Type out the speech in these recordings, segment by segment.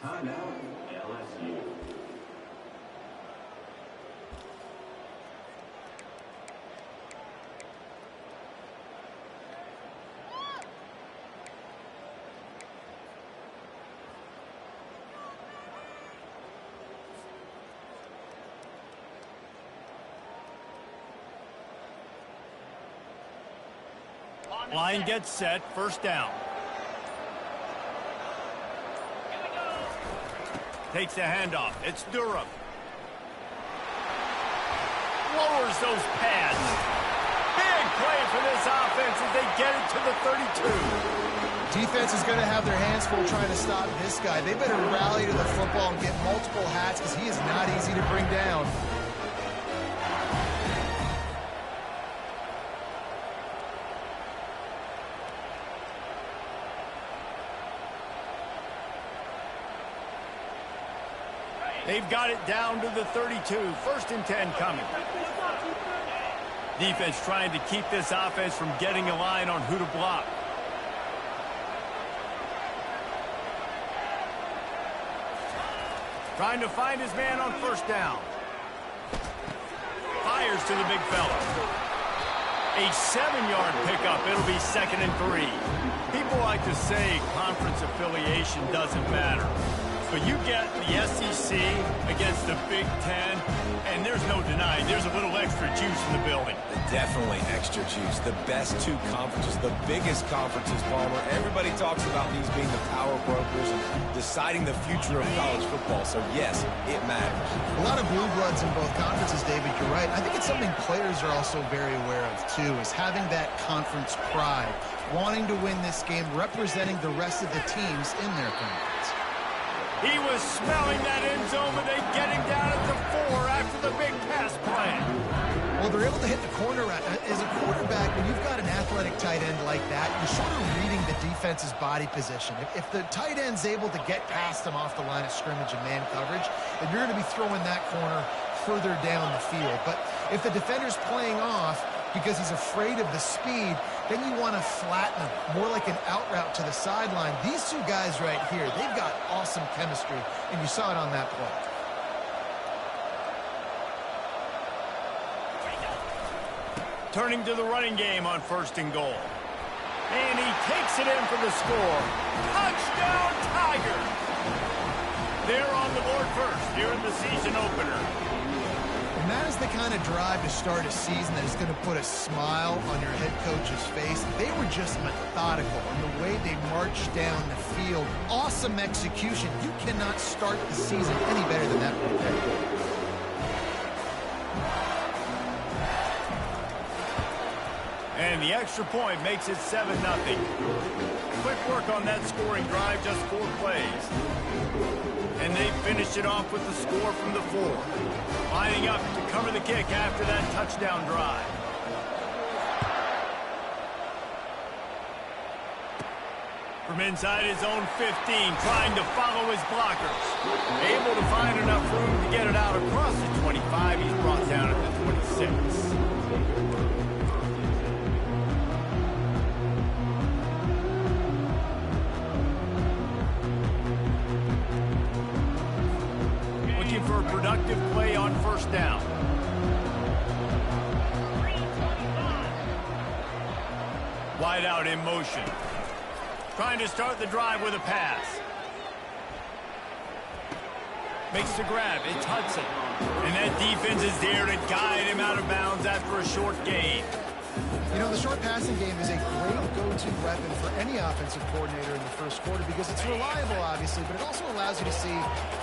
Timeout, LSU. Line gets set, first down. Takes the handoff. It's Durham. Lowers those pads. Big play for this offense as they get it to the 32. Defense is going to have their hands full trying to stop this guy. They better rally to the football and get multiple hats because he is not easy to bring down. They've got it down to the 32. First and 10 coming. Defense trying to keep this offense from getting a line on who to block. Trying to find his man on first down. Fires to the big fella. A 7-yard pickup. It'll be 2nd and 3. People like to say conference affiliation doesn't matter. But you get the SEC against the Big Ten, and there's no denying there's a little extra juice in the building. Definitely extra juice. The best two conferences, the biggest conferences, Palmer. Everybody talks about these being the power brokers and deciding the future of college football. So, yes, it matters. A lot of blue bloods in both conferences, David. You're right. I think it's something players are also very aware of, too, is having that conference pride, wanting to win this game, representing the rest of the teams in their conference. He was smelling that end zone, but they get him down at the 4 after the big pass play. Well, they're able to hit the corner. As a quarterback, when you've got an athletic tight end like that, you're sort of reading the defense's body position. If the tight end's able to get past them off the line of scrimmage and man coverage, then you're going to be throwing that corner further down the field. But if the defender's playing off because he's afraid of the speed, then you want to flatten him, more like an out route to the sideline. These two guys right here, they've got awesome chemistry, and you saw it on that play. Turning to the running game on 1st and goal. And he takes it in for the score. Touchdown, Tiger! They're on the board first here in the season opener. And that is the kind of drive to start a season that is going to put a smile on your head coach's face. They were just methodical in the way they marched down the field. Awesome execution. You cannot start the season any better than that right there. And the extra point makes it 7-0. Quick work on that scoring drive, just 4 plays. And they finished it off with the score from the 4. Lining up to cover the kick after that touchdown drive. From inside his own 15, trying to follow his blockers. Able to find enough room to get it out across the 25. He's brought down at the 26. For a productive play on first down. Wide out in motion. Trying to start the drive with a pass. Makes the grab. It's Hudson. And that defense is there to guide him out of bounds after a short gain. You know, the short passing game is a great go-to weapon for any offensive coordinator in the first quarter because it's reliable, obviously, but it also allows you to see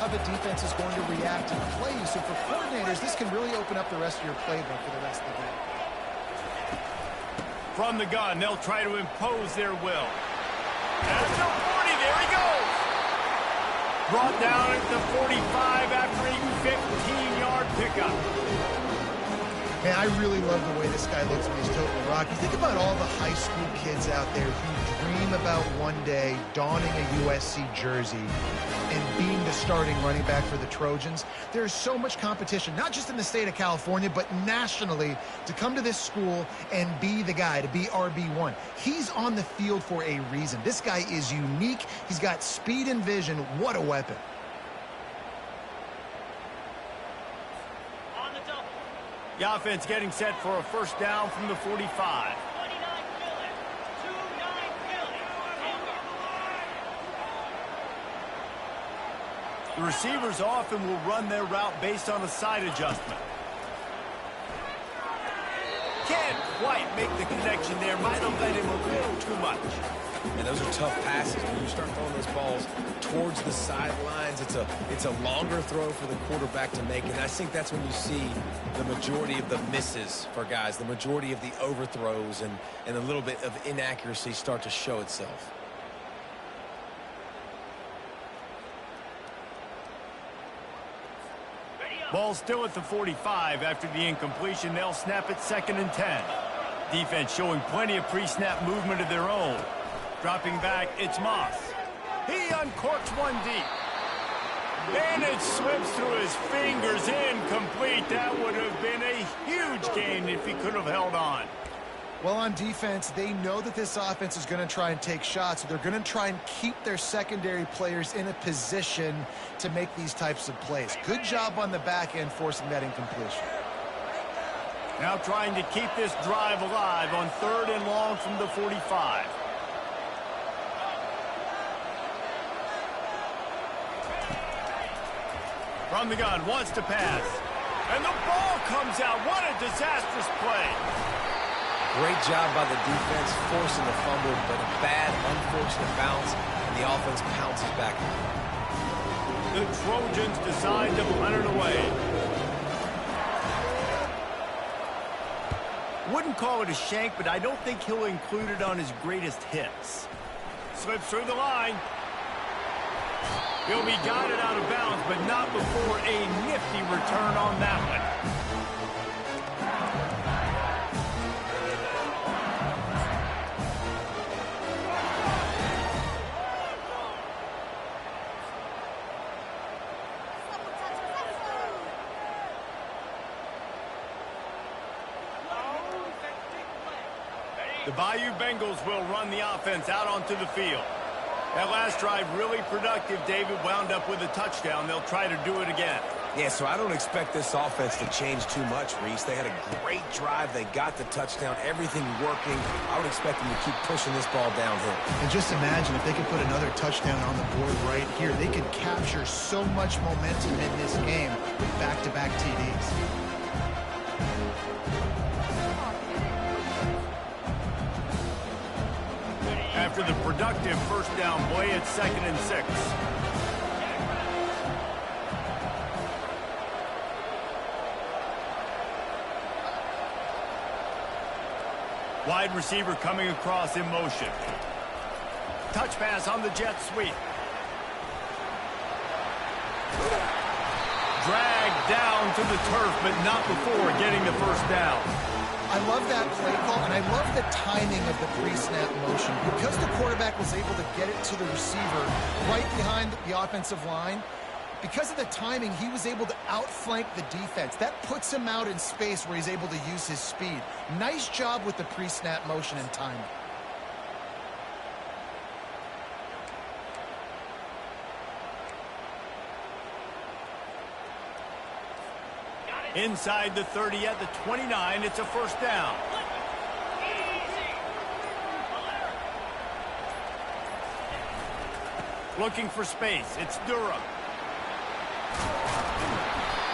how the defense is going to react and play you. So for coordinators, this can really open up the rest of your playbook for the rest of the game. From the gun, they'll try to impose their will. At the 40, there he goes! Brought down at the 45 after a 15-yard pickup. Man, I really love the way this guy looks when he's toting the rock. You think about all the high school kids out there who dream about one day donning a USC jersey and being the starting running back for the Trojans. There's so much competition, not just in the state of California, but nationally, to come to this school and be the guy, to be RB1. He's on the field for a reason. This guy is unique. He's got speed and vision. What a weapon. The offense getting set for a first down from the 45. The receivers often will run their route based on a side adjustment. Can't quite make the connection there. Might have led him a little too much. And those are tough passes. When you start throwing those balls towards the sidelines, it's a longer throw for the quarterback to make. And I think that's when you see the majority of the misses for guys, the majority of the overthrows and a little bit of inaccuracy start to show itself. Ball still at the 45 after the incompletion. They'll snap it 2nd and 10. Defense showing plenty of pre-snap movement of their own. Dropping back, it's Moss. He uncorks one deep. And it slips through his fingers, incomplete. That would have been a huge gain if he could have held on. Well, on defense, they know that this offense is going to try and take shots. So they're going to try and keep their secondary players in a position to make these types of plays. Good job on the back end forcing that incompletion. Now trying to keep this drive alive on 3rd and long from the 45. From the gun, wants to pass. And the ball comes out. What a disastrous play. Great job by the defense forcing the fumble, but a bad, unfortunate bounce, and the offense pounces back. The Trojans decide to punt it away. Wouldn't call it a shank, but I don't think he'll include it on his greatest hits. Slips through the line. He'll be guided out of bounds, but not before a nifty return on that one. The Bayou Bengals will run the offense out onto the field. That last drive really productive. David wound up with a touchdown. They'll try to do it again. Yeah, so I don't expect this offense to change too much, Reese. They had a great drive. They got the touchdown. Everything working. I would expect them to keep pushing this ball downhill. And just imagine if they could put another touchdown on the board right here. They could capture so much momentum in this game with back-to-back TDs. After the productive first down play, it's 2nd and 6. Wide receiver coming across in motion. Touch pass on the jet sweep. Dragged down to the turf, but not before getting the first down. I love that play call, and I love the timing of the pre-snap motion. Because the quarterback was able to get it to the receiver right behind the offensive line, because of the timing, he was able to outflank the defense. That puts him out in space where he's able to use his speed. Nice job with the pre-snap motion and timing. Inside the 30 at the 29, it's a first down. Looking for space, it's Durham.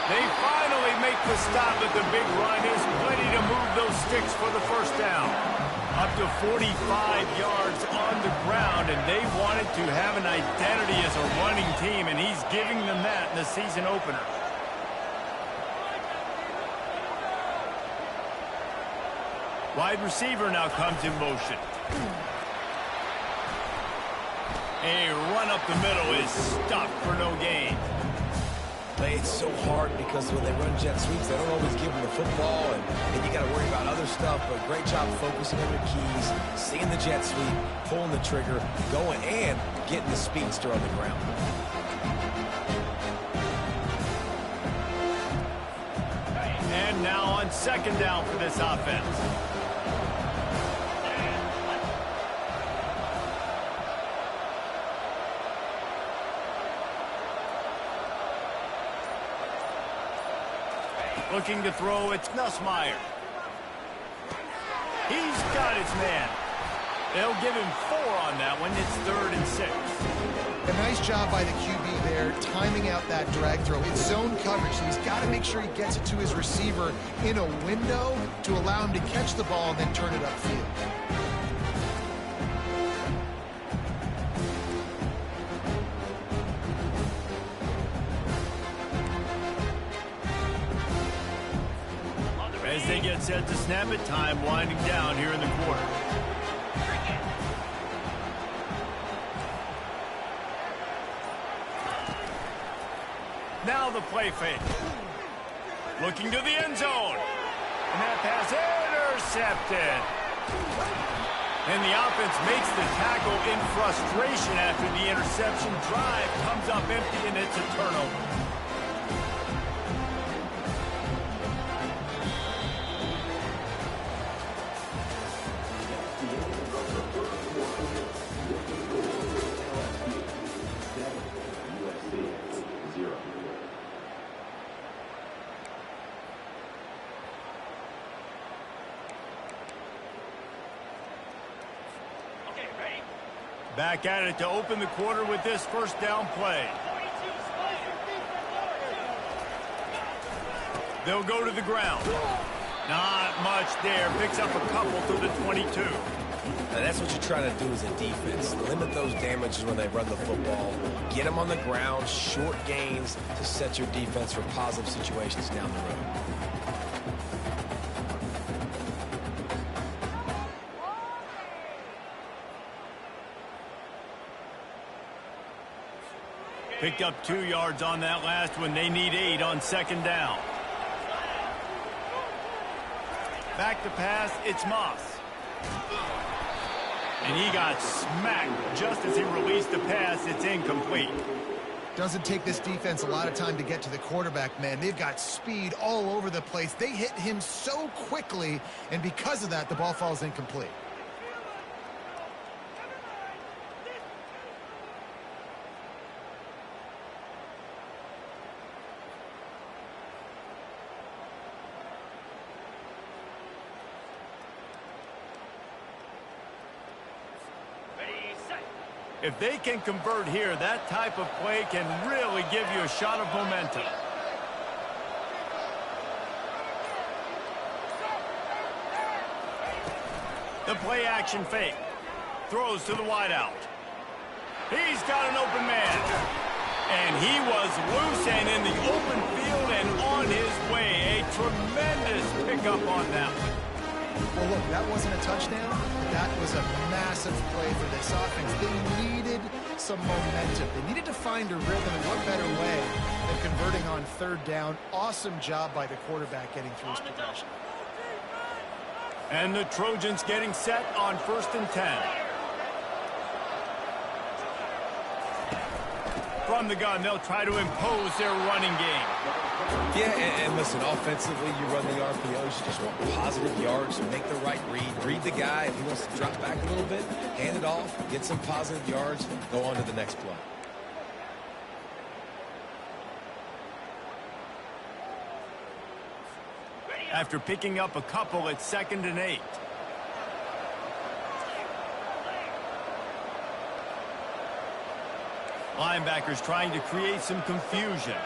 They finally make the stop at the big run. Is plenty to move those sticks for the first down. Up to 45 yards on the ground, and they wanted to have an identity as a running team, and he's giving them that in the season opener. Wide receiver now comes in motion. A run up the middle is stopped for no gain. But it's so hard because when they run jet sweeps, they don't always give them the football, and you got to worry about other stuff. But great job focusing on your keys, seeing the jet sweep, pulling the trigger, going, and getting the speedster on the ground. And now on second down for this offense. Looking to throw, it's Nussmeier. He's got his man. They'll give him 4 on that one. It's 3rd and 6. A nice job by the QB there, timing out that drag throw. It's zone coverage, so he's got to make sure he gets it to his receiver in a window to allow him to catch the ball and then turn it upfield. As they get set to snap it, time winding down here in the quarter. Now the play fake. Looking to the end zone. And that pass intercepted. And the offense makes the tackle in frustration after the interception. Drive comes up empty, and it's a turnover. USC 0. Back at it to open the quarter with this first down play. They'll go to the ground. Not much there. Picks up a couple to the 22. Now that's what you're trying to do as a defense. Limit those damages when they run the football. Get them on the ground, short gains to set your defense for positive situations down the road. Picked up 2 yards on that last one. They need 8 on second down. Back to pass, it's Moss. And he got smacked just as he released the pass. It's incomplete. Doesn't take this defense a lot of time to get to the quarterback, man. They've got speed all over the place. They hit him so quickly, and because of that, the ball falls incomplete. If they can convert here, that type of play can really give you a shot of momentum. The play action fake. Throws to the wideout. He's got an open man. And he was loose and in the open field and on his way. A tremendous pickup on that one. Well, look, that wasn't a touchdown. That was a massive play for this offense. They needed some momentum. They needed to find a rhythm, and what better way than converting on third down. Awesome job by the quarterback getting through his progression. And the Trojans getting set on 1st and 10. From the gun, they'll try to impose their running game. Yeah, and listen, offensively, you run the RPOs, you just want positive yards, make the right read the guy. If he wants to drop back a little bit, hand it off, get some positive yards, go on to the next play. After picking up a couple at 2nd and 8. Linebackers trying to create some confusion.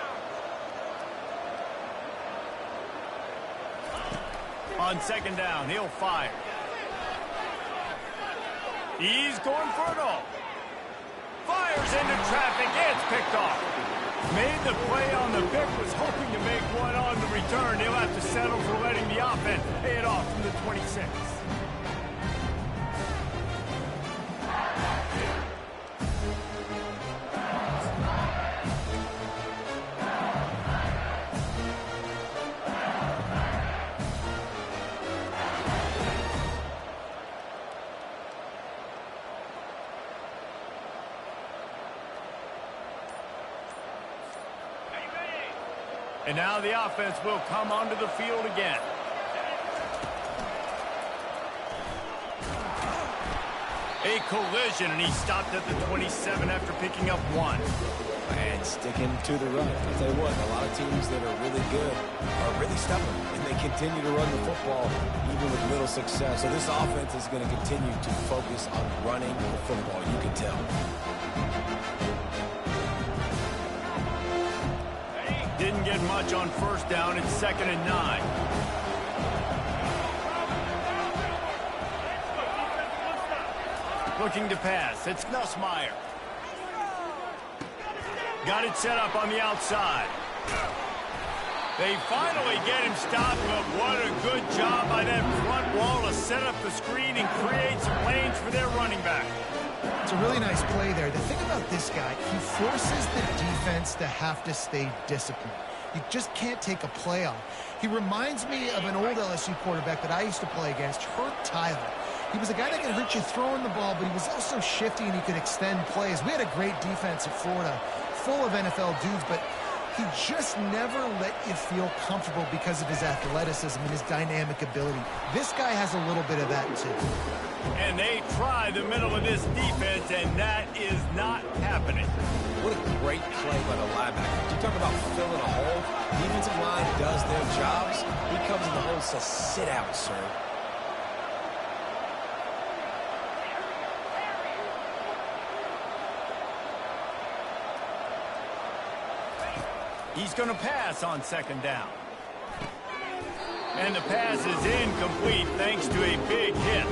On second down, he'll fire. He's going for it all. Fires into traffic. It's picked off. Made the play on the pick, was hoping to make one on the return. He'll have to settle for letting the offense pay it off from the 26. And now the offense will come onto the field again. A collision, and he stopped at the 27 after picking up 1. And sticking to the run. I'll tell you what, a lot of teams that are really good are really stubborn, and they continue to run the football even with little success. So this offense is going to continue to focus on running the football, you can tell. Didn't get much on first down. It's 2nd and 9. Looking to pass. It's Nussmeier. Got it set up on the outside. They finally get him stopped, but what a good job by that front wall to set up the screen and create some lanes for their running back. It's a really nice play there. The thing about this guy, he forces the defense to have to stay disciplined. You just can't take a play off. He reminds me of an old LSU quarterback that I used to play against, Herb Tyler. He was a guy that could hurt you throwing the ball, but he was also shifty and he could extend plays. We had a great defense at Florida, full of NFL dudes, but he just never let you feel comfortable because of his athleticism and his dynamic ability. This guy has a little bit of that too. And they try the middle of this defense, and that is not happening. What a great play by the linebacker. You talk about filling a hole. The defensive line does their jobs. He comes in the hole and says, sit out, sir. He's going to pass on 2nd down. And the pass is incomplete thanks to a big hit.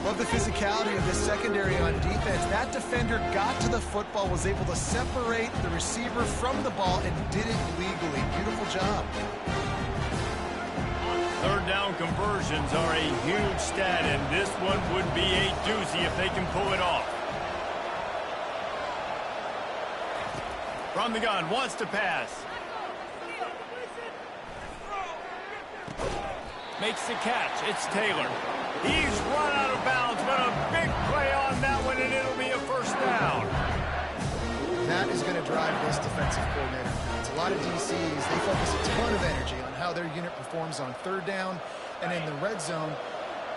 Love the physicality of this secondary on defense. That defender got to the football, was able to separate the receiver from the ball, and did it legally. Beautiful job. 3rd down conversions are a huge stat, and this one would be a doozy if they can pull it off. From the gun, wants to pass. Makes the catch. It's Taylor. He's run out of bounds, but a big play on that one, and it'll be a 1st down. That is going to drive this defensive coordinator. It's a lot of DCs. They focus a ton of energy on how their unit performs on 3rd down and in the red zone.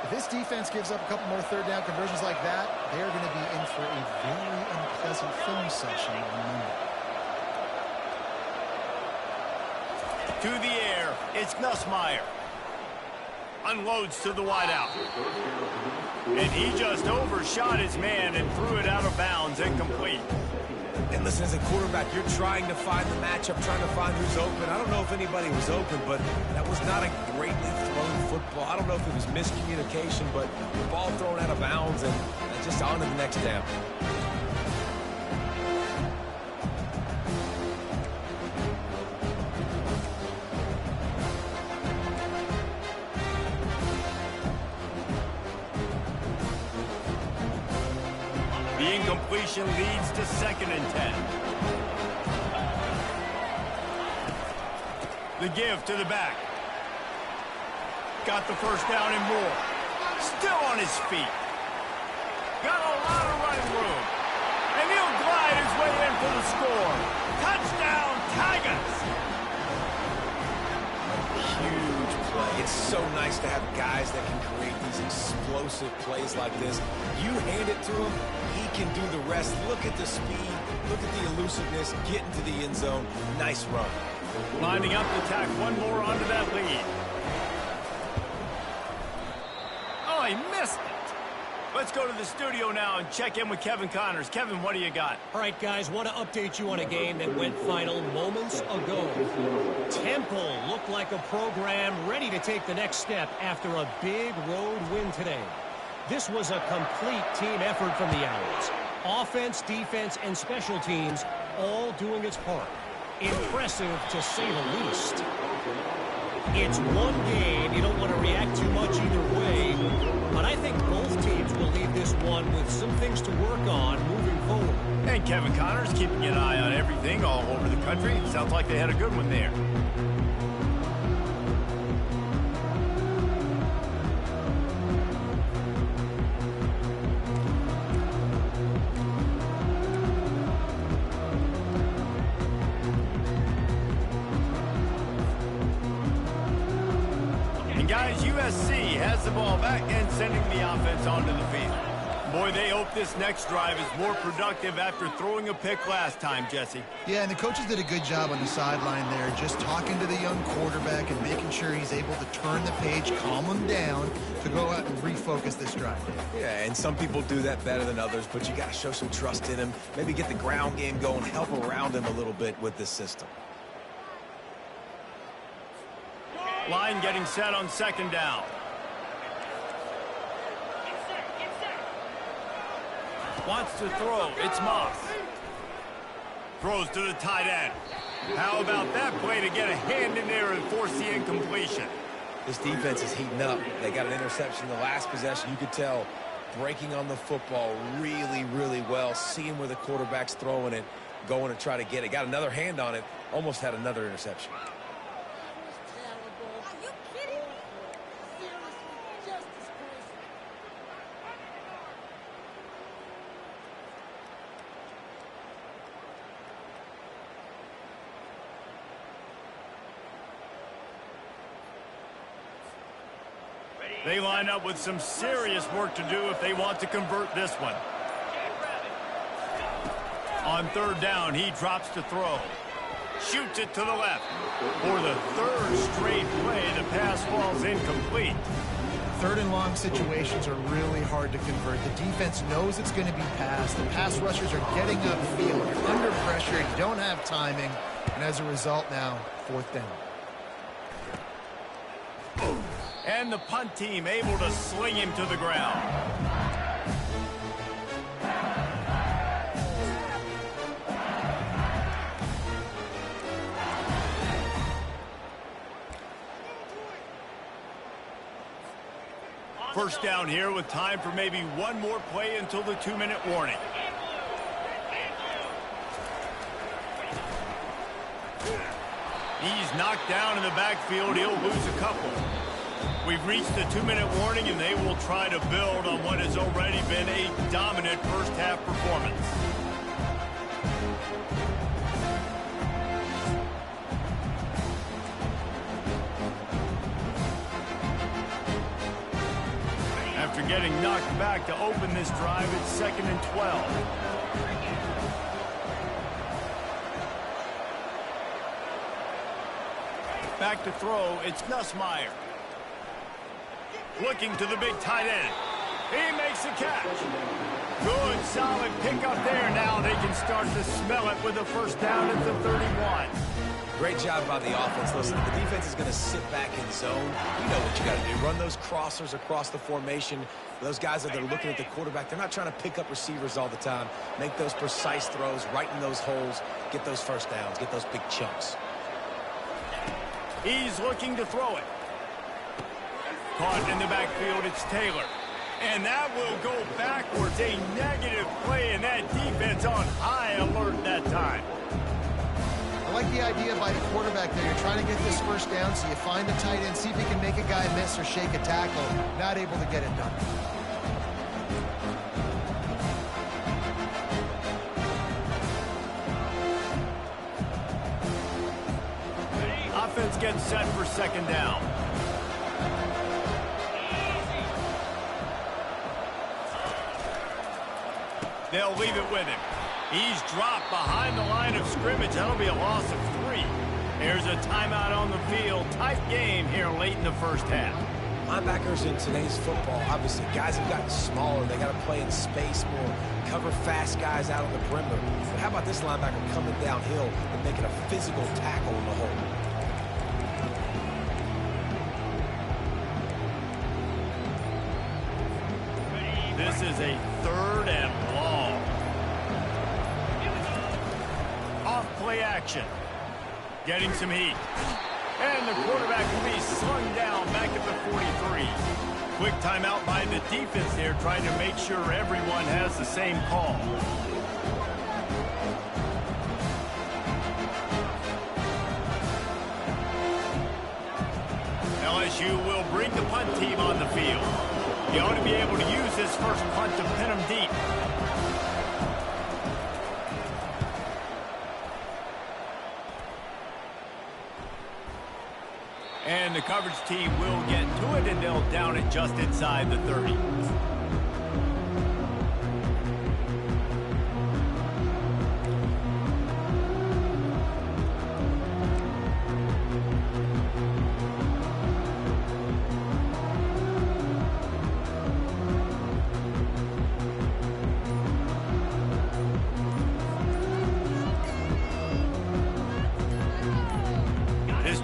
If this defense gives up a couple more 3rd down conversions like that, they're going to be in for a very unpleasant film session on Monday. To the air, it's Nussmeier. Unloads to the wideout. And he just overshot his man and threw it out of bounds, incomplete. And listen, as a quarterback, you're trying to find the matchup, trying to find who's open. I don't know if anybody was open, but that was not a greatly thrown football. I don't know if it was miscommunication, but the ball thrown out of bounds and just on to the next down. The incompletion leads to 2nd and 10. The give to the back. Got the 1st down and more. Still on his feet. Got a lot of running room. And he'll glide his way in for the score. Touchdown, Tigers! Huge play. It's so nice to have guys that can create these explosive plays like this. You hand it to him, he can do the rest. Look at the speed, look at the elusiveness, get into the end zone. Nice run. Lining up to tack one more onto that lead. Oh, he missed it. Let's go to the studio now and check in with Kevin Connors. Kevin, what do you got? All right, guys, want to update you on a game that went final moments ago. Temple looked like a program ready to take the next step after a big road win today. This was a complete team effort from the Owls. Offense, defense, and special teams all doing its part. Impressive, to say the least. It's one game. You don't want to react too much either way. But I think both teams will leave this one with some things to work on moving forward. And Kevin Connors keeping an eye on everything all over the country. Sounds like they had a good one there. USC has the ball back and sending the offense onto the field. Boy, they hope this next drive is more productive after throwing a pick last time, Jesse. Yeah, and the coaches did a good job on the sideline there, just talking to the young quarterback and making sure he's able to turn the page, calm him down, to go out and refocus this drive. Yeah, and some people do that better than others, but you got to show some trust in him, maybe get the ground game going, help around him a little bit with this system. Line getting set on second down. Wants to throw. It's Moss. Throws to the tight end. How about that play to get a hand in there and force the incompletion? This defense is heating up. They got an interception in the last possession. You could tell breaking on the football really, really well, seeing where the quarterback's throwing it, going to try to get it. Got another hand on it, almost had another interception. They line up with some serious work to do if they want to convert this one. On third down, he drops to throw. Shoots it to the left. For the third straight play, the pass falls incomplete. Third and long situations are really hard to convert. The defense knows it's going to be passed. The pass rushers are getting upfield. You're under pressure. You don't have timing. And as a result now, fourth down. And the punt team able to sling him to the ground. First down here with time for maybe one more play until the 2-minute warning. He's knocked down in the backfield. He'll lose a couple. We've reached the 2-minute warning, and they will try to build on what has already been a dominant first-half performance. After getting knocked back to open this drive, it's 2nd and 12. Back to throw, it's Nussmeier. Looking to the big tight end. He makes the catch. Good, solid pickup there. Now they can start to smell it with a first down at the 31. Great job by the offense. Listen, the defense is going to sit back in zone. You know what you got to do. Run those crossers across the formation. Those guys that are looking at the quarterback, they're not trying to pick up receivers all the time. Make those precise throws, right in those holes, get those first downs, get those big chunks. He's looking to throw it. Caught in the backfield, it's Taylor. And that will go backwards. A negative play, and that defense on high alert that time. I like the idea by the quarterback there. You're trying to get this first down, so you find the tight end, see if he can make a guy miss or shake a tackle. Not able to get it done. Offense gets set for second down. They'll leave it with him. He's dropped behind the line of scrimmage. That'll be a loss of 3. There's a timeout on the field. Tight game here late in the first half. Linebackers in today's football, obviously, guys have gotten smaller. They got to play in space more, cover fast guys out on the perimeter. But how about this linebacker coming downhill and making a physical tackle in the hole? This is a 3rd and long. Off play action. Getting some heat. And the quarterback will be slung down back at the 43. Quick timeout by the defense there, trying to make sure everyone has the same call. LSU will bring the punt team on the field. You ought to be able to use this first punt to pin them deep. And the coverage team will get to it, and they'll down it just inside the 30.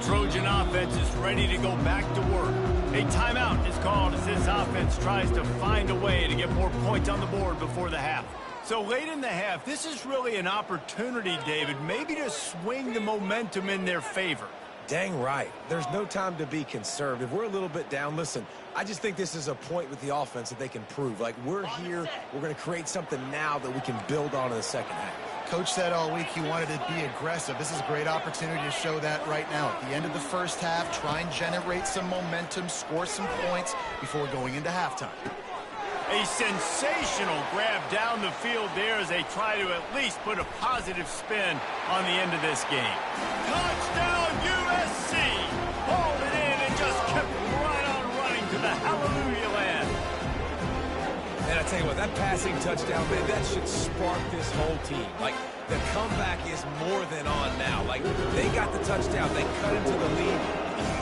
Trojan offense is ready to go back to work. A timeout is called as this offense tries to find a way to get more points on the board before the half. So late in the half, this is really an opportunity, David, maybe to swing the momentum in their favor. Dang right. There's no time to be conservative. We're a little bit down. Listen, I just think this is a point with the offense that they can prove. Like, we're here, we're going to create something now that we can build on in the second half. Coach said all week he wanted to be aggressive. This is a great opportunity to show that right now. At the end of the first half, try and generate some momentum, score some points before going into halftime. A sensational grab down the field there as they try to at least put a positive spin on the end of this game. Touchdown USC! Hauled it in and just kept right on running to the hallelujah land. And I tell you what, that passing touchdown, man, that should spark this whole team. Like, the comeback is more than on now. Like, they got the touchdown. They cut into the lead.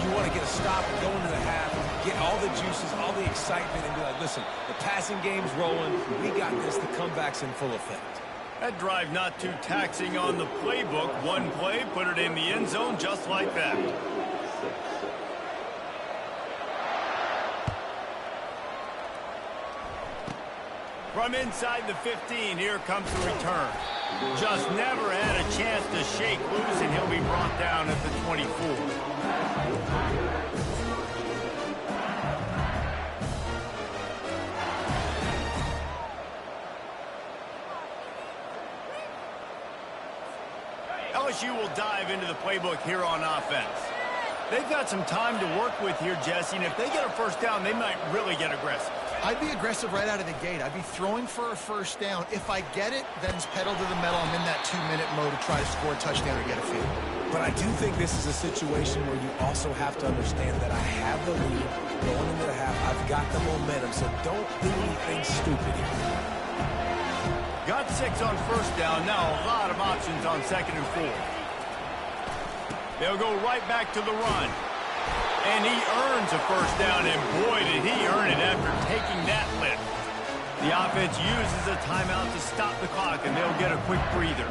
You want to get a stop and go into the half, get all the juices, all the excitement, and be like, listen, the passing game's rolling. We got this. The comeback's in full effect. That drive not too taxing on the playbook. One play, put it in the end zone just like that. From inside the 15, here comes the return. Just never had a chance to shake loose, and he'll be brought down at the 24. LSU will dive into the playbook here on offense. They've got some time to work with here, Jesse, and if they get a first down, they might really get aggressive. I'd be aggressive right out of the gate. I'd be throwing for a first down. If I get it, then it's pedal to the metal. I'm in that 2-minute mode to try to score a touchdown or get a field. But I do think this is a situation where you also have to understand that I have the lead going into the half. I've got the momentum, so don't do anything stupid here. Got 6 on first down. Now a lot of options on 2nd and 4. They'll go right back to the run. And he earns a first down, and boy, did he earn it after taking that lift. The offense uses a timeout to stop the clock, and they'll get a quick breather.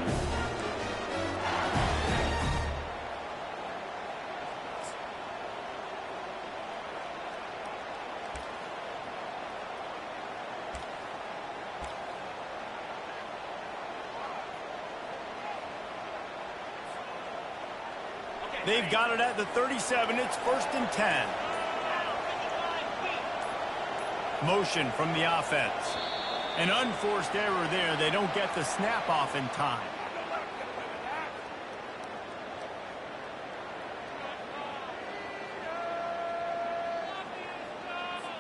They've got it at the 37. It's 1st and 10. Motion from the offense. An unforced error there. They don't get the snap off in time.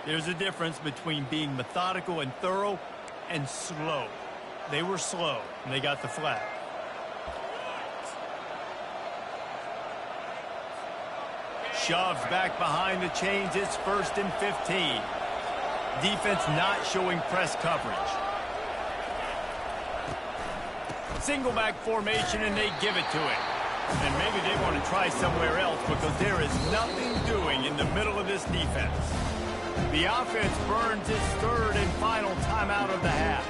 There's a difference between being methodical and thorough and slow. They were slow, and they got the flag. Shoves back behind the chains. It's 1st and 15. Defense not showing press coverage. Single back formation, and they give it to it. And maybe they want to try somewhere else because there is nothing doing in the middle of this defense. The offense burns its 3rd and final timeout of the half.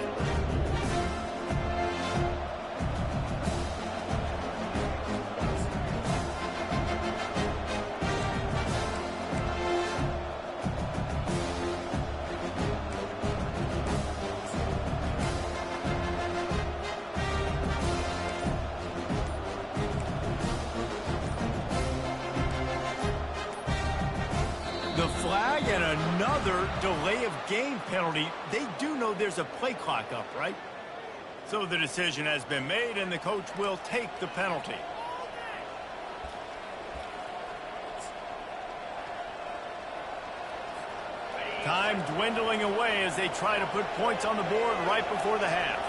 The flag and another delay of game penalty. They do know there's a play clock up, right? So the decision has been made, and the coach will take the penalty. Time dwindling away as they try to put points on the board right before the half.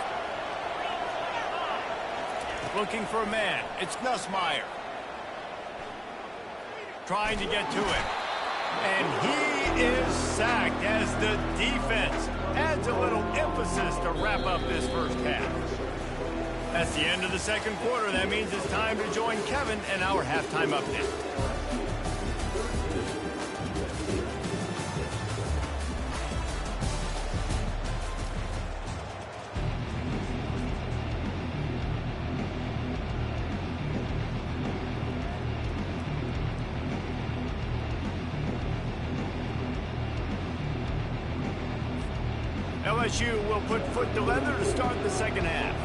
Looking for a man. It's Nussmeier. trying to get to it. And he is sacked as the defense adds a little emphasis to wrap up this first half. That's the end of the second quarter. That means it's time to join Kevin and our halftime update. LSU will put foot to leather to start the second half.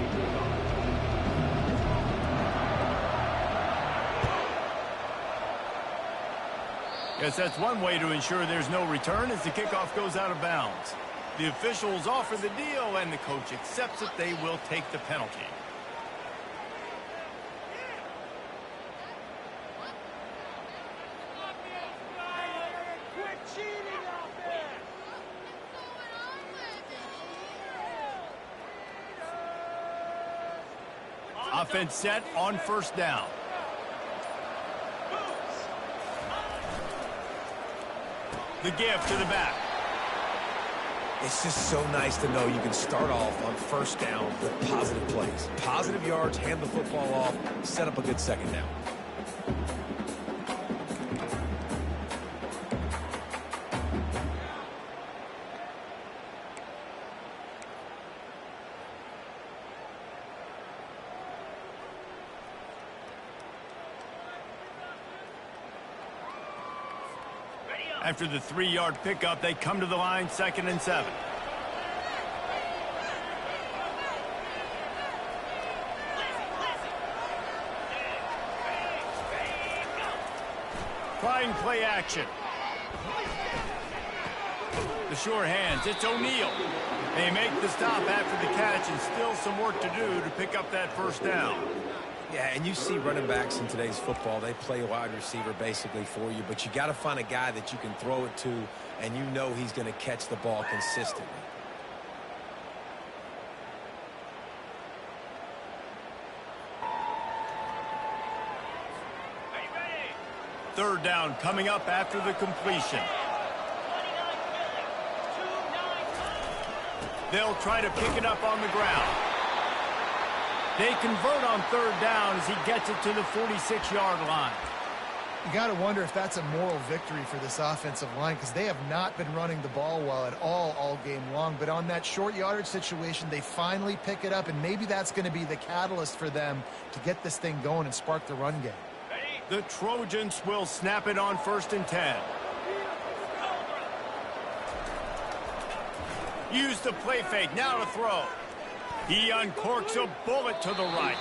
Yes, that's one way to ensure there's no return as the kickoff goes out of bounds. The officials offer the deal, and the coach accepts it. They will take the penalty. Offense set on first down. The give to the back. It's just so nice to know you can start off on first down with positive plays. Positive yards, hand the football off, set up a good second down. After the 3-yard pickup, they come to the line, 2nd and 7. Trying play action. The sure hands, it's O'Neal. They make the stop after the catch, and still some work to do to pick up that first down. Yeah, and you see running backs in today's football, they play wide receiver basically for you, but you got to find a guy that you can throw it to, and you know he's going to catch the ball consistently. Third down coming up after the completion. They'll try to pick it up on the ground. They convert on third down as he gets it to the 46-yard line. You got to wonder if that's a moral victory for this offensive line, because they have not been running the ball well at all game long. But on that short yardage situation, they finally pick it up, and maybe that's going to be the catalyst for them to get this thing going and spark the run game. The Trojans will snap it on 1st and 10. Use the play fake, now to throw. He uncorks a bullet to the right.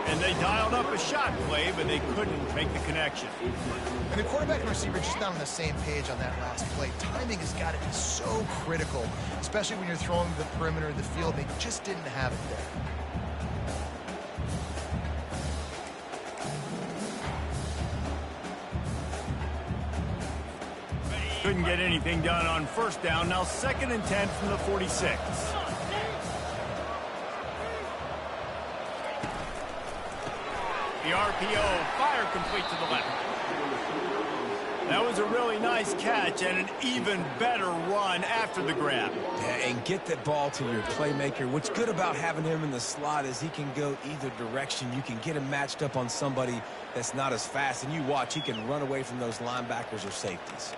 And they dialed up a shot play, but they couldn't make the connection. And the quarterback and receiver just not on the same page on that last play. Timing has got to be so critical, especially when you're throwing to the perimeter of the field. They just didn't have it there. Couldn't get anything done on first down. Now 2nd and 10 from the 46. The RPO, fire complete to the left. That was a really nice catch and an even better run after the grab. Yeah, and get that ball to your playmaker. What's good about having him in the slot is he can go either direction. You can get him matched up on somebody that's not as fast, and you watch, he can run away from those linebackers or safeties.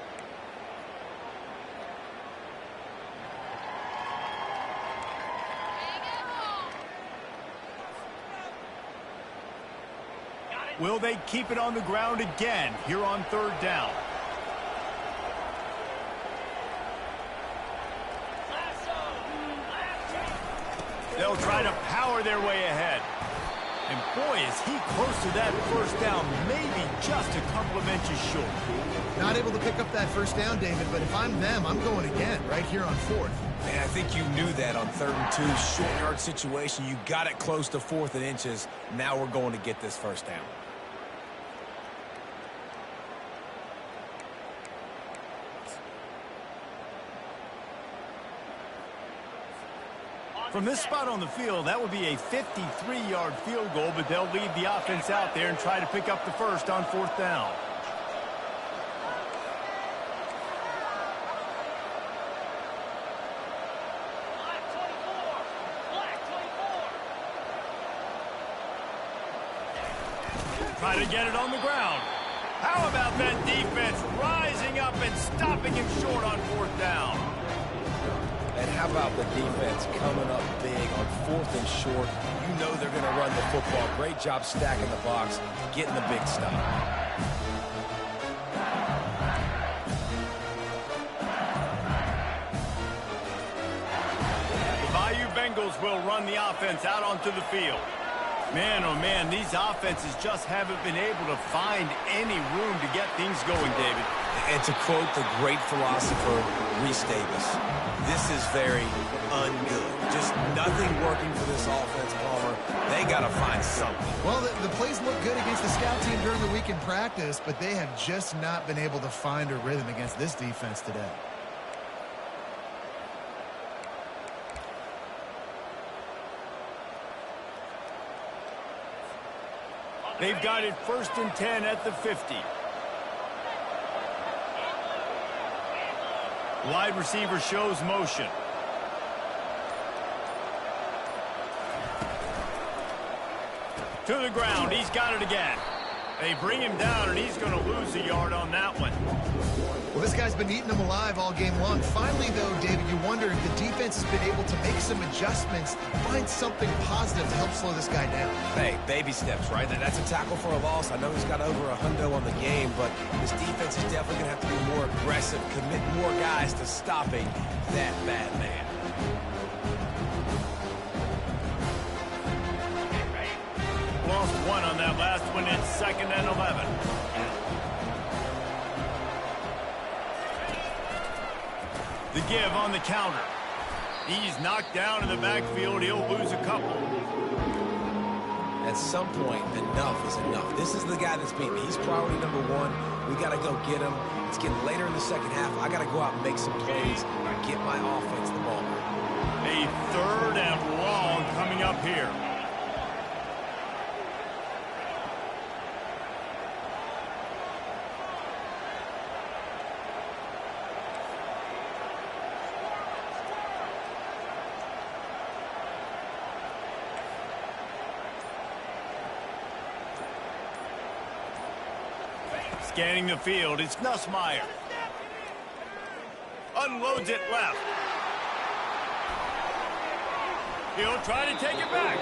Will they keep it on the ground again here on third down? They'll try to power their way ahead. And boy, is he close to that first down, maybe just a couple of inches short. Not able to pick up that first down, David, but if I'm them, I'm going again right here on 4th. Man, I think you knew that on 3rd and 2, short yard situation. You got it close to 4th and inches. Now we're going to get this first down. From this spot on the field, that would be a 53-yard field goal, but they'll leave the offense out there and try to pick up the first on 4th down. Try to get it on the ground. How about that defense rising up and stopping him short on 4th down? And how about the defense coming up big on 4th and short? You know they're going to run the football. Great job stacking the box, getting the big stop. Bengals will run the offense out onto the field. Man, oh man, these offenses just haven't been able to find any room to get things going, David. And to quote the great philosopher, Reese Davis, this is very ungood. Just nothing working for this offense, Palmer. They got to find something. Well, the plays look good against the scout team during the week in practice, but they have just not been able to find a rhythm against this defense today. They've got it 1st and 10 at the 50. Wide receiver shows motion. To the ground. He's got it again. They bring him down, and he's going to lose a yard on that one. Well, this guy's been eating them alive all game long. Finally, though, David, you wonder if the defense has been able to make some adjustments, find something positive to help slow this guy down. Hey, baby steps, right? That's a tackle for a loss. I know he's got over a hundo on the game, but this defense is definitely going to have to be more aggressive, commit more guys to stopping that bad man. Lost one on that last one. It's 2nd and 11. The give on the counter. He's knocked down in the backfield. He'll lose a couple. At some point, enough is enough. This is the guy that's beat me. He's priority number 1. We got to go get him. It's getting later in the second half. I got to go out and make some plays and get my offense the ball. A 3rd and long coming up here. Scanning the field, it's Nussmeier. Unloads it left. He'll try to take it back.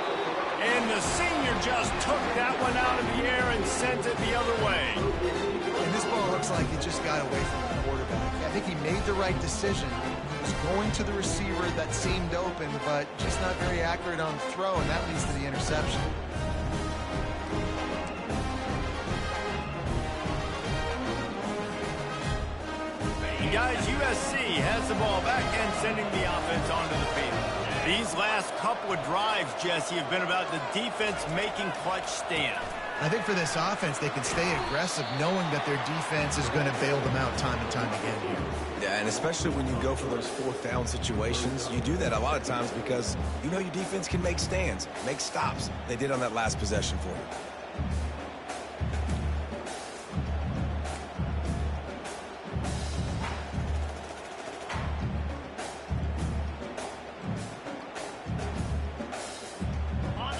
And the senior just took that one out of the air and sent it the other way. And this ball looks like it just got away from the quarterback. I think he made the right decision. He was going to the receiver that seemed open, but just not very accurate on the throw, and that leads to the interception. Guys, USC has the ball back and sending the offense onto the field. These last couple of drives, Jesse, have been about the defense making clutch stands. I think for this offense, they can stay aggressive knowing that their defense is going to bail them out time and time again here. Yeah, and especially when you go for those 4th down situations, you do that a lot of times because you know your defense can make stands, make stops. They did on that last possession for you.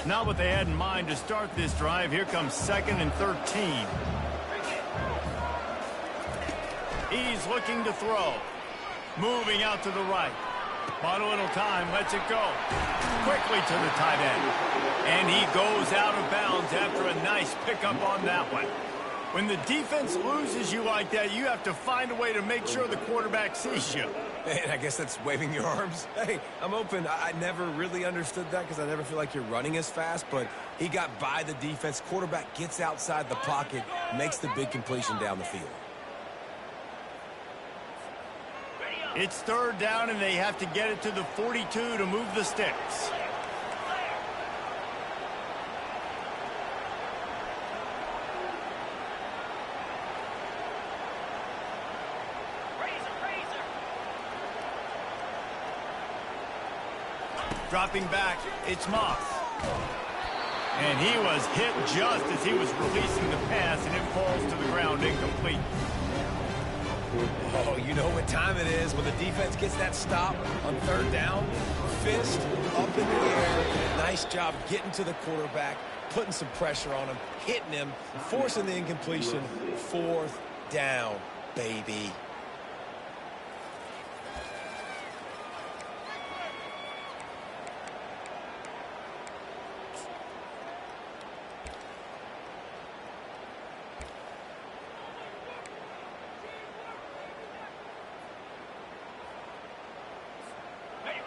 Not what they had in mind to start this drive. Here comes 2nd and 13. He's looking to throw. Moving out to the right. Bought a little time, lets it go. Quickly to the tight end. And he goes out of bounds after a nice pickup on that one. When the defense loses you like that, you have to find a way to make sure the quarterback sees you. And I guess that's waving your arms. Hey, I'm open. I never really understood that because I never feel like you're running as fast, but he got by the defense. Quarterback gets outside the pocket, makes the big completion down the field. It's 3rd down, and they have to get it to the 42 to move the sticks. Dropping back, it's Moss. And he was hit just as he was releasing the pass, and it falls to the ground incomplete. Oh, you know what time it is when the defense gets that stop on 3rd down. Fist up in the air. Nice job getting to the quarterback, putting some pressure on him, hitting him, forcing the incompletion. 4th down, baby.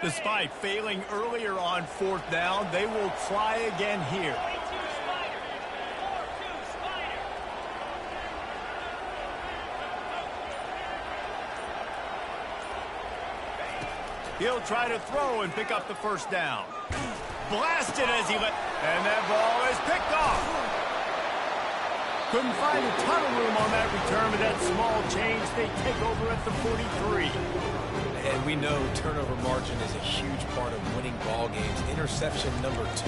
Despite failing earlier on 4th down, they will try again here. He'll try to throw and pick up the 1st down. Blasted as he let, and that ball is picked off. Couldn't find a ton of room on that return, but that small change, they take over at the 43. And we know turnover margin is a huge part of winning ball games. Interception number 2.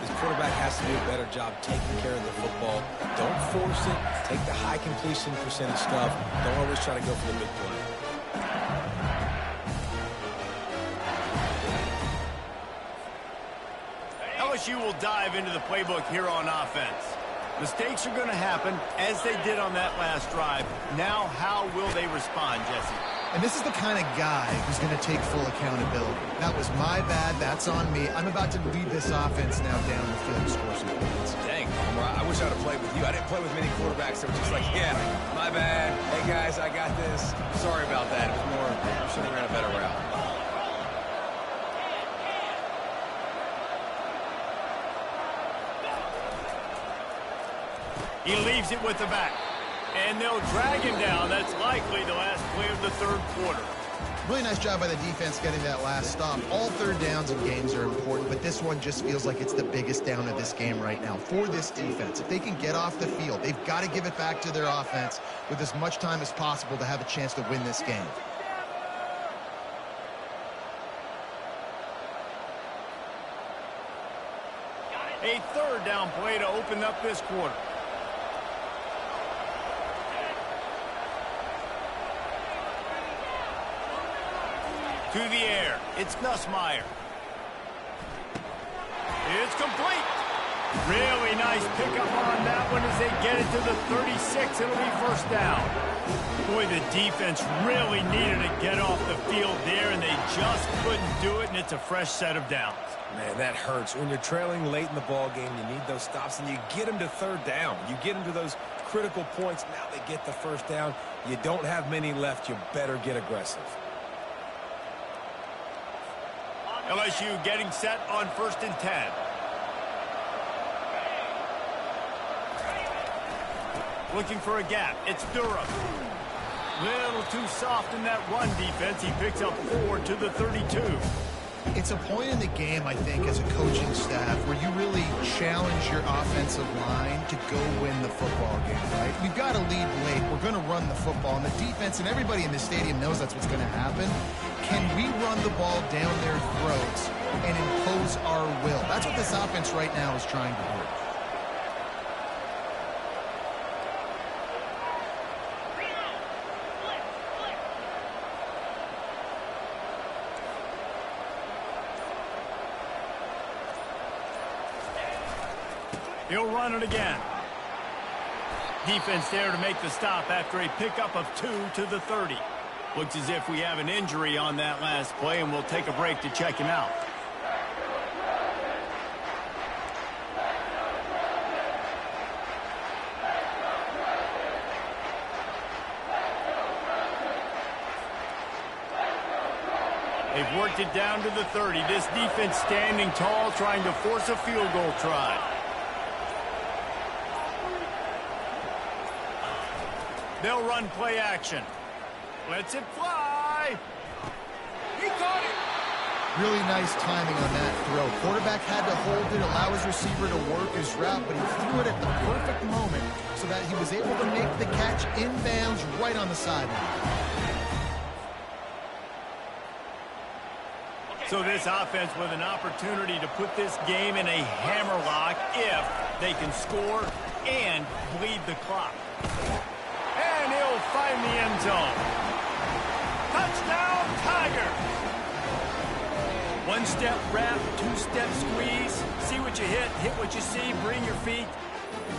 This quarterback has to do a better job taking care of the football. Don't force it. Take the high completion percentage stuff. Don't always try to go for the big play. LSU will dive into the playbook here on offense. Mistakes are going to happen, as they did on that last drive. Now, how will they respond, Jesse? And this is the kind of guy who's going to take full accountability. That was my bad. That's on me. I'm about to lead this offense now down the field and score some points. Dang, Homer, I wish I'd have played with you. I didn't play with many quarterbacks that were just like, yeah, my bad. Hey, guys, I got this. Sorry about that. It was more, I should have ran a better route. He leaves it with the back. And they'll drag him down. That's likely the last play of the 3rd quarter. Really nice job by the defense getting that last stop. All 3rd downs in games are important, but this one just feels like it's the biggest down of this game right now for this defense. If they can get off the field, they've got to give it back to their offense with as much time as possible to have a chance to win this game. A 3rd down play to open up this quarter. To the air. It's Nussmeier. It's complete. Really nice pickup on that one as they get it to the 36. It'll be 1st down. Boy, the defense really needed to get off the field there, and they just couldn't do it, and it's a fresh set of downs. Man, that hurts. When you're trailing late in the ball game, you need those stops, and you get them to 3rd down. You get them to those critical points. Now they get the 1st down. You don't have many left. You better get aggressive. LSU getting set on 1st and 10. Looking for a gap. It's Durham. Little too soft in that run defense. He picks up 4 to the 32. It's a point in the game, I think, as a coaching staff where you really challenge your offensive line to go win the football game, right? We've got to lead late. We're going to run the football. And the defense and everybody in the stadium knows that's what's going to happen. Can we run the ball down their throats and impose our will? That's what this offense right now is trying to do. He'll run it again. Defense there to make the stop after a pickup of 2 to the 30. Looks as if we have an injury on that last play, and we'll take a break to check him out. They've worked it down to the 30. This defense standing tall, trying to force a field goal try. They'll run play action. Lets it fly. He caught it. Really nice timing on that throw. Quarterback had to hold it, allow his receiver to work his route, but he threw it at the perfect moment so that he was able to make the catch inbounds right on the sideline. So this offense with an opportunity to put this game in a hammerlock if they can score and bleed the clock. And he'll find the end zone. Touchdown, Tigers! One-step wrap, two-step squeeze. See what you hit what you see, bring your feet.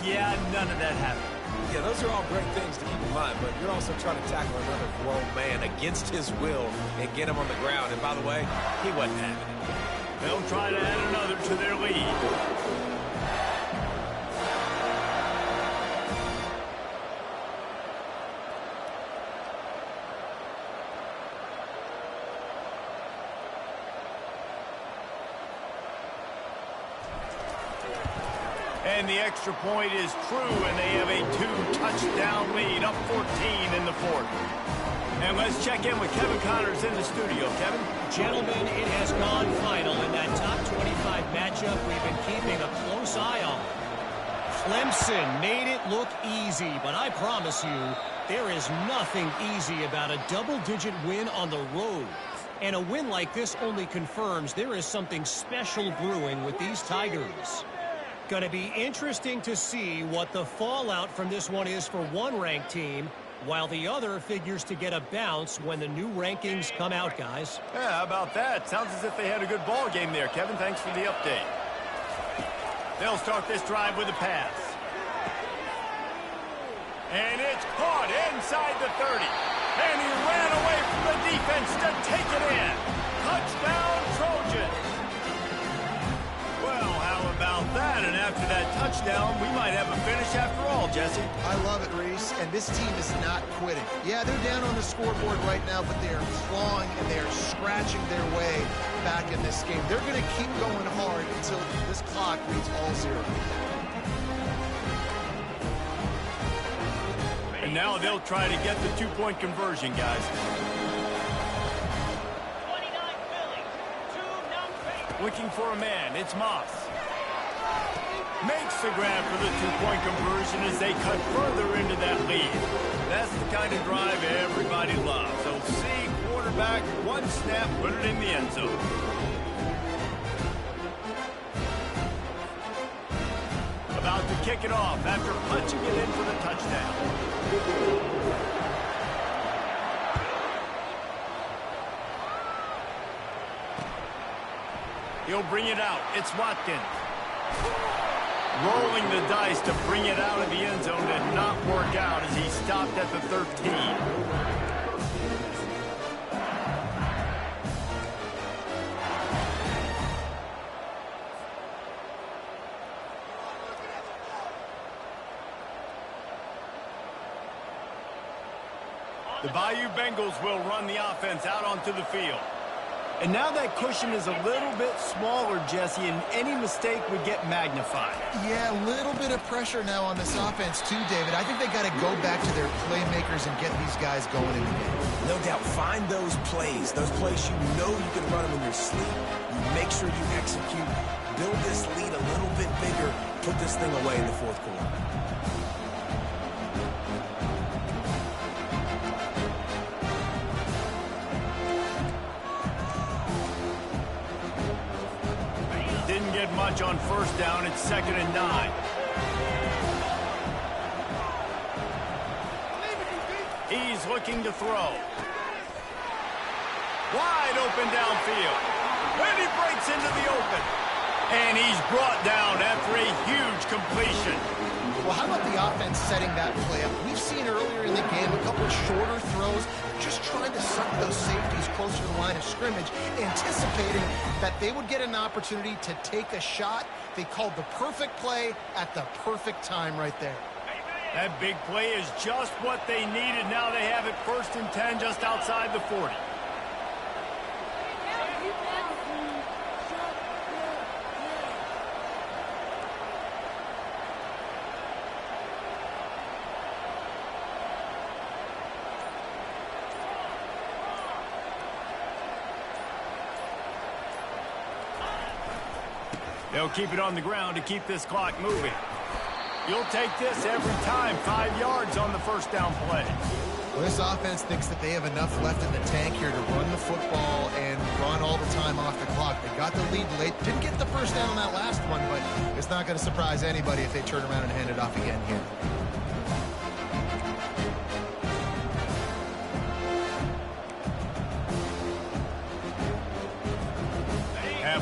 Yeah, none of that happened. Yeah, those are all great things to keep in mind, but you're also trying to tackle another grown man against his will and get him on the ground. And by the way, he wasn't having it. They'll try to add another to their lead. And the extra point is true, and they have a 2-touchdown lead, up 14 in the fourth. And let's check in with Kevin Connors in the studio. Kevin? Gentlemen, it has gone final in that top 25 matchup we've been keeping a close eye on. Clemson made it look easy, but I promise you, there is nothing easy about a double-digit win on the road. And a win like this only confirms there is something special brewing with these Tigers. Going to be interesting to see what the fallout from this one is for one ranked team, while the other figures to get a bounce when the new rankings come out, guys. Yeah, how about that? Sounds as if they had a good ball game there, Kevin. Thanks for the update. They'll start this drive with a pass. And it's caught inside the 30. And he ran away from the defense to take it in. Touchdown, Trojans. Well, how about that? And after that touchdown, we might have a finish after all, Jesse. I love it, Reese, and this team is not quitting. Yeah, they're down on the scoreboard right now, but they are clawing and they are scratching their way back in this game. They're going to keep going hard until this clock reads all zero. And now they'll try to get the two-point conversion, guys. Looking for a man, it's Moss. Makes the grab for the two-point conversion as they cut further into that lead. That's the kind of drive everybody loves. So see, quarterback, one snap, put it in the end zone. About to kick it off after punching it in for the touchdown. He'll bring it out. It's Watkins. Rolling the dice to bring it out of the end zone did not work out as he stopped at the 13. The Bayou Bengals will run the offense out onto the field. And now that cushion is a little bit smaller, Jesse, and any mistake would get magnified. Yeah, a little bit of pressure now on this offense too, David. I think they got to go back to their playmakers and get these guys going in the game. No doubt. Find those plays you know you can run them in your sleep. You make sure you execute. Build this lead a little bit bigger. Put this thing away in the fourth quarter. Didn't get much on first down. It's 2nd and 9. He's looking to throw. Wide open downfield. And he breaks into the open. And he's brought down after a huge completion. Well, how about the offense setting that play up? We've seen earlier in the game a couple of shorter throws, just trying to suck those safeties closer to the line of scrimmage, anticipating that they would get an opportunity to take a shot. They called the perfect play at the perfect time right there. That big play is just what they needed. Now they have it 1st and 10 just outside the 40. They'll keep it on the ground to keep this clock moving. You'll take this every time. 5 yards on the first down play. Well, this offense thinks that they have enough left in the tank here to run the football and run all the time off the clock. They got the lead late. Didn't get the first down on that last one, but it's not going to surprise anybody if they turn around and hand it off again here.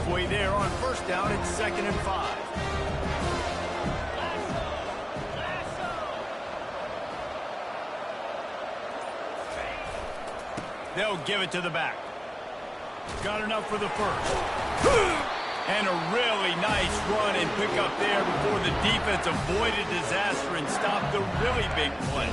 halfway there on first down. It's 2nd and 5. They'll give it to the back. Got enough for the first. And a really nice run and pick up there before the defense avoided disaster and stopped the really big play.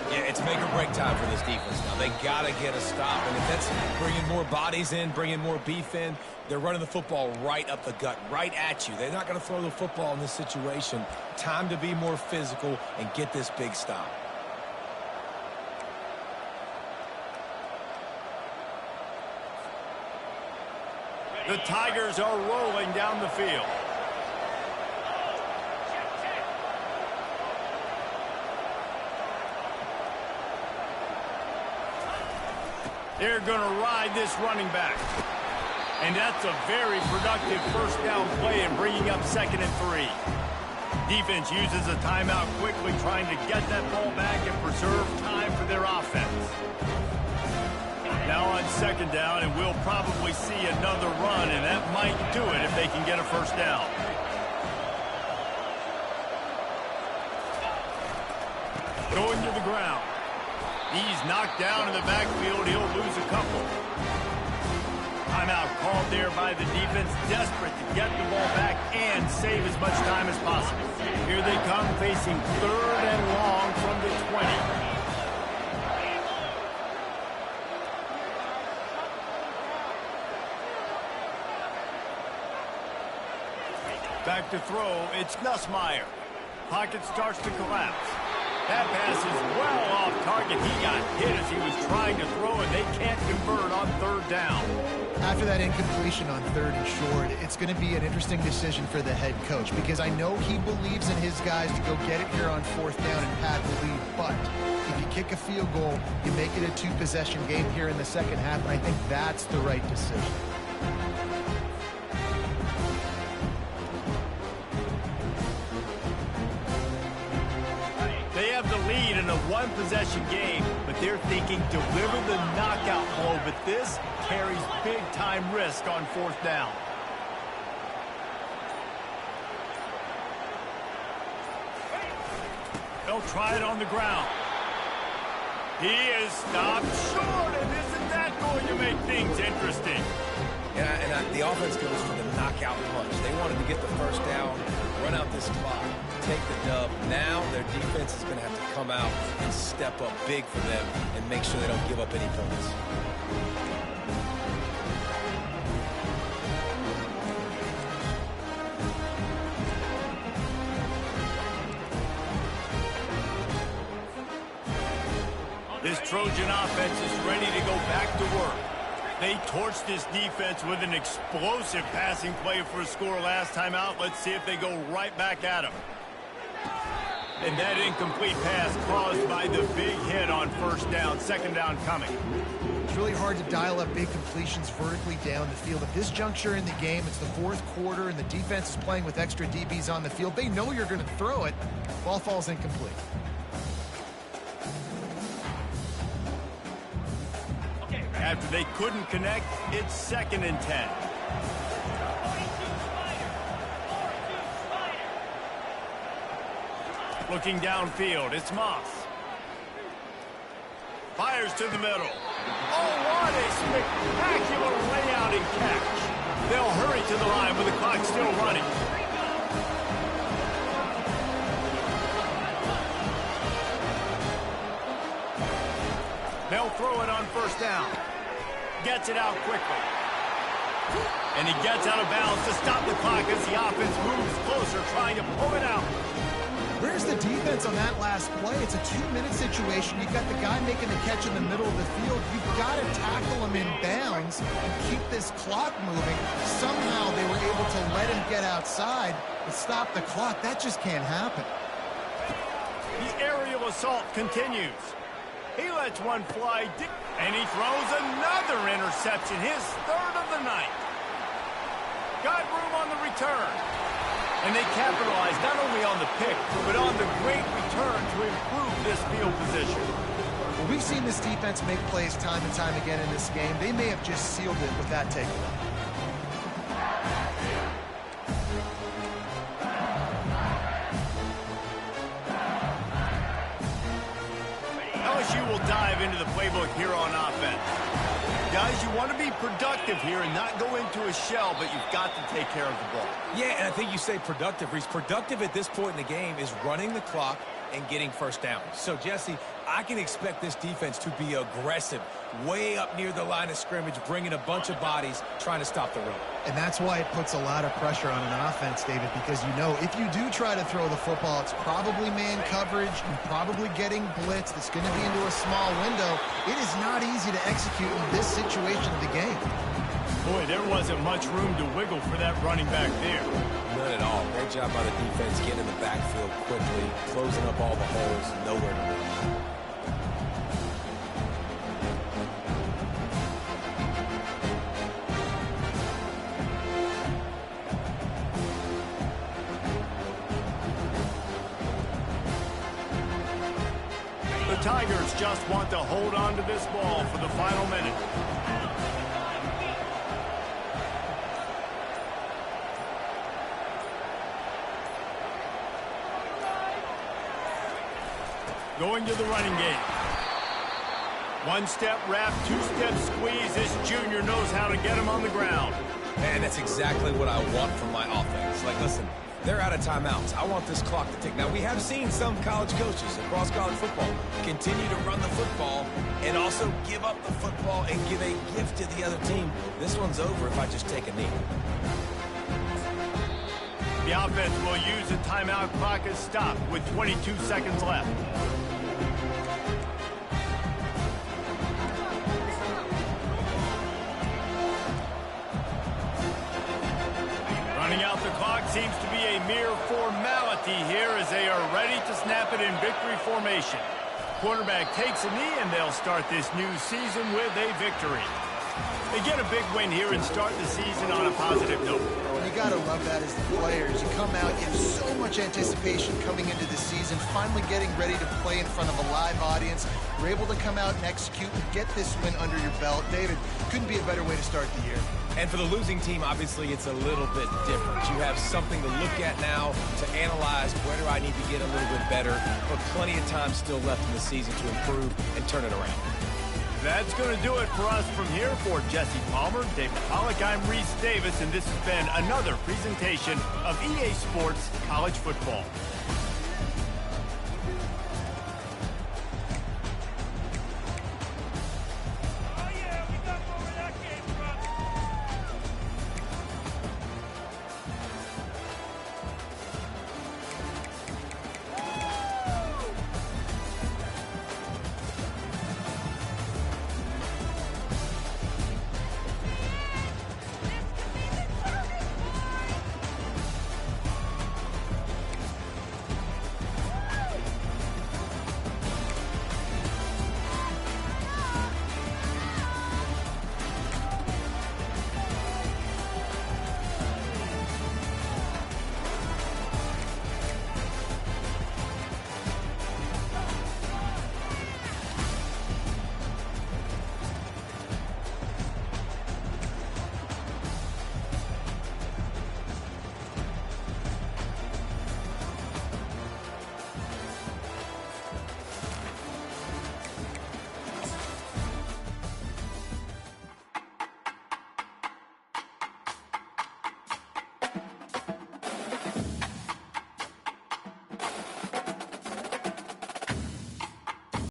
Yeah, it's make or break time for this defense now. They got to get a stop. And if that's bringing more bodies in, bringing more beef in, they're running the football right up the gut, right at you. They're not going to throw the football in this situation. Time to be more physical and get this big stop. The Tigers are rolling down the field. They're going to ride this running back. And that's a very productive first down play and bringing up 2nd and 3. Defense uses a timeout quickly, trying to get that ball back and preserve time for their offense. Now on 2nd down, and we'll probably see another run, and that might do it if they can get a first down. Going to the ground. He's knocked down in the backfield. He'll lose a couple. Timeout called there by the defense, desperate to get the ball back and save as much time as possible. Here they come, facing 3rd and long from the 20. Back to throw, it's Nussmeier. Pocket starts to collapse. That pass is well off target. He got hit as he was trying to throw, and they can't convert on 3rd down. After that incompletion on 3rd and short, it's going to be an interesting decision for the head coach, because I know he believes in his guys to go get it here on 4th down and pad the lead, but if you kick a field goal, you make it a 2-possession game here in the second half, and I think that's the right decision. In a 1-possession game, but they're thinking deliver the knockout blow, but this carries big-time risk on 4th down. They'll try it on the ground. He is stopped short, and isn't that going to make things interesting? And the offense goes for the knockout punch. They wanted to get the first down, run out this clock, take the dub. Now their defense is going to have to come out and step up big for them and make sure they don't give up any points. This Trojan offense is ready to go back to work. They torched this defense with an explosive passing play for a score last time out. Let's see if they go right back at him. And that incomplete pass caused by the big hit on 1st down. 2nd down coming. It's really hard to dial up big completions vertically down the field. At this juncture in the game, it's the 4th quarter, and the defense is playing with extra DBs on the field. They know you're going to throw it. Ball falls incomplete. After they couldn't connect, it's 2nd and 10. Looking downfield, it's Moss. Fires to the middle. Oh, what a spectacular layout and catch. They'll hurry to the line with the clock still running. They'll throw it on 1st down. Gets it out quickly. And he gets out of bounds to stop the clock as the offense moves closer, trying to pull it out. Where's the defense on that last play? It's a 2-minute situation. You've got the guy making the catch in the middle of the field. You've got to tackle him in bounds and keep this clock moving. Somehow they were able to let him get outside and stop the clock. That just can't happen. The aerial assault continues. He lets one fly, and he throws another interception, his 3rd of the night. Got room on the return. And they capitalize not only on the pick, but on the great return to improve this field position. Well, we've seen this defense make plays time and time again in this game. They may have just sealed it with that takeaway. LSU will dive into the playbook here on offense. Guys, you want to be productive here and not go into a shell, but you've got to take care of the ball. Yeah, and I think you say productive, Reese. Productive at this point in the game is running the clock and getting first down. So, Jesse, I can expect this defense to be aggressive, way up near the line of scrimmage, bringing a bunch of bodies, trying to stop the run. And that's why it puts a lot of pressure on an offense, David, because you know if you do try to throw the football, it's probably man coverage, you're probably getting blitzed, it's going to be into a small window. It is not easy to execute in this situation of the game. Boy, there wasn't much room to wiggle for that running back there. None at all. Great job by the defense getting in the backfield quickly, closing up all the holes, nowhere to run. The Tigers just want to hold on to this ball for the final minute. Going to the running game. One-step wrap, two-step squeeze. This junior knows how to get him on the ground. And that's exactly what I want from my offense. Like, listen, they're out of timeouts. I want this clock to tick. Now, we have seen some college coaches across college football continue to run the football and also give up the football and give a gift to the other team. This one's over if I just take a knee. The offense will use the timeout clock as stopped with 22 seconds left. Running out the clock seems to be a mere formality here as they are ready to snap it in victory formation. Quarterback takes a knee and they'll start this new season with a victory. They get a big win here and start the season on a positive note. You got to love that as the players. You come out, you have so much anticipation coming into the season, finally getting ready to play in front of a live audience. You're able to come out and execute and get this win under your belt. David, couldn't be a better way to start the year. And for the losing team, obviously, it's a little bit different. You have something to look at now to analyze where do I need to get a little bit better, but plenty of time still left in the season to improve and turn it around. That's going to do it for us from here. For Jesse Palmer, David Pollack, I'm Reese Davis, and this has been another presentation of EA Sports College Football.